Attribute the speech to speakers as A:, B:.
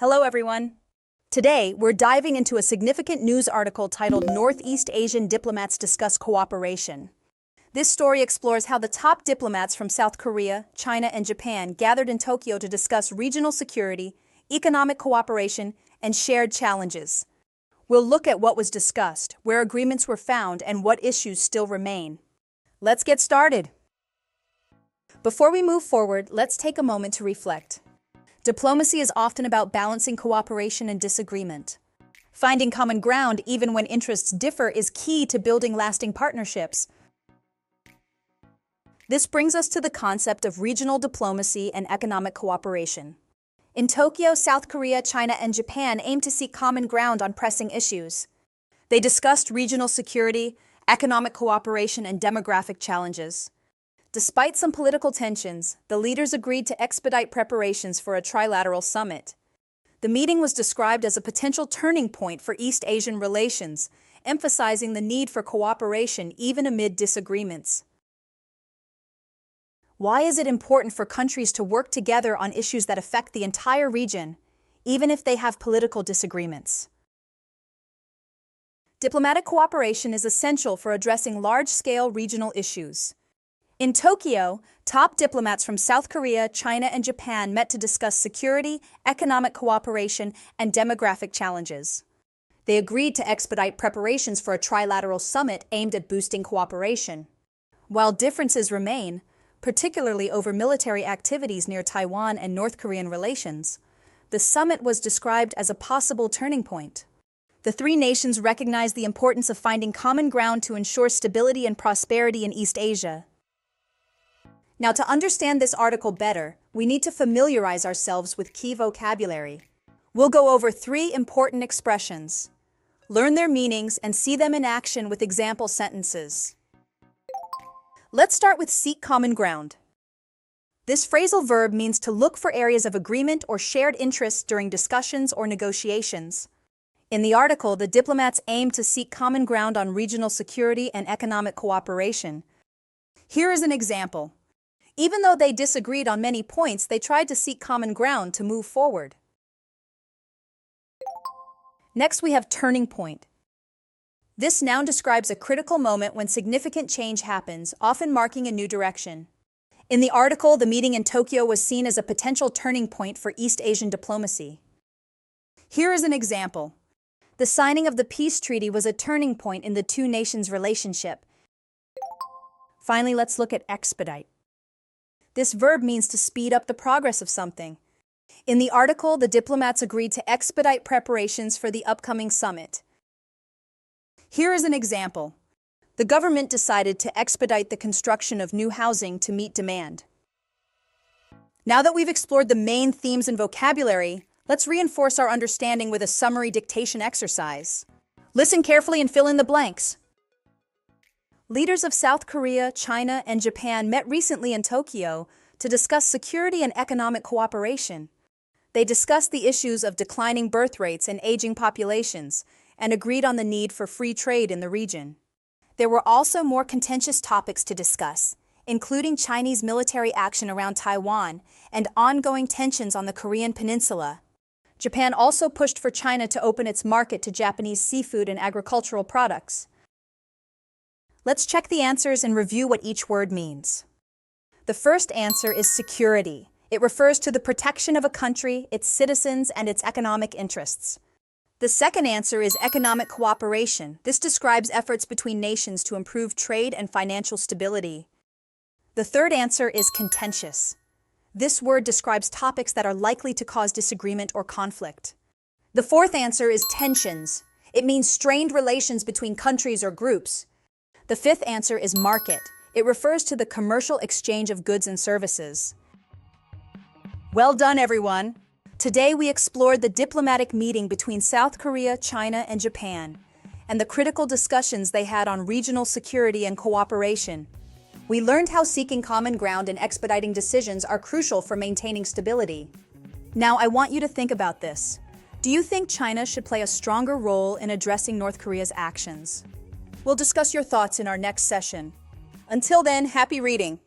A: Hello, everyone. Today, we're diving into a significant news article titled Northeast Asian Diplomats Discuss Cooperation. This story explores how the top diplomats from South Korea, China, and Japan gathered in Tokyo to discuss regional security, economic cooperation, and shared challenges. We'll look at what was discussed, where agreements were found, and what issues still remain. Let's get started. Before we move forward, let's take a moment to reflect. Diplomacy is often about balancing cooperation and disagreement. Finding common ground, even when interests differ, is key to building lasting partnerships. This brings us to the concept of regional diplomacy and economic cooperation. In Tokyo, South Korea, China, and Japan aimed to seek common ground on pressing issues. They discussed regional security, economic cooperation, and demographic challenges. Despite some political tensions, the leaders agreed to expedite preparations for a trilateral summit. The meeting was described as a potential turning point for East Asian relations, emphasizing the need for cooperation even amid disagreements. Why is it important for countries to work together on issues that affect the entire region, even if they have political disagreements? Diplomatic cooperation is essential for addressing large-scale regional issues. In Tokyo, top diplomats from South Korea, China, and Japan met to discuss security, economic cooperation, and demographic challenges. They agreed to expedite preparations for a trilateral summit aimed at boosting cooperation. While differences remain, particularly over military activities near Taiwan and North Korean relations, the summit was described as a possible turning point. The three nations recognized the importance of finding common ground to ensure stability and prosperity in East Asia. Now, to understand this article better, we need to familiarize ourselves with key vocabulary. We'll go over 3 important expressions, learn their meanings, and see them in action with example sentences. Let's start with seek common ground. This phrasal verb means to look for areas of agreement or shared interests during discussions or negotiations. In the article, the diplomats aimed to seek common ground on regional security and economic cooperation. Here is an example. Even though they disagreed on many points, they tried to seek common ground to move forward. Next, we have turning point. This noun describes a critical moment when significant change happens, often marking a new direction. In the article, the meeting in Tokyo was seen as a potential turning point for East Asian diplomacy. Here is an example. The signing of the peace treaty was a turning point in the two nations' relationship. Finally, let's look at expedite. This verb means to speed up the progress of something. In the article, the diplomats agreed to expedite preparations for the upcoming summit. Here is an example. The government decided to expedite the construction of new housing to meet demand. Now that we've explored the main themes and vocabulary, let's reinforce our understanding with a summary dictation exercise. Listen carefully and fill in the blanks. Leaders of South Korea, China, and Japan met recently in Tokyo to discuss security and economic cooperation. They discussed the issues of declining birth rates and aging populations, and agreed on the need for free trade in the region. There were also more contentious topics to discuss, including Chinese military action around Taiwan and ongoing tensions on the Korean peninsula. Japan also pushed for China to open its market to Japanese seafood and agricultural products. Let's check the answers and review what each word means. The first answer is security. It refers to the protection of a country, its citizens, and its economic interests. The second answer is economic cooperation. This describes efforts between nations to improve trade and financial stability. The third answer is contentious. This word describes topics that are likely to cause disagreement or conflict. The fourth answer is tensions. It means strained relations between countries or groups. The fifth answer is market. It refers to the commercial exchange of goods and services. Well done, everyone! Today we explored the diplomatic meeting between South Korea, China, and Japan, and the critical discussions they had on regional security and cooperation. We learned how seeking common ground and expediting decisions are crucial for maintaining stability. Now I want you to think about this. Do you think China should play a stronger role in addressing North Korea's actions? We'll discuss your thoughts in our next session. Until then, happy reading!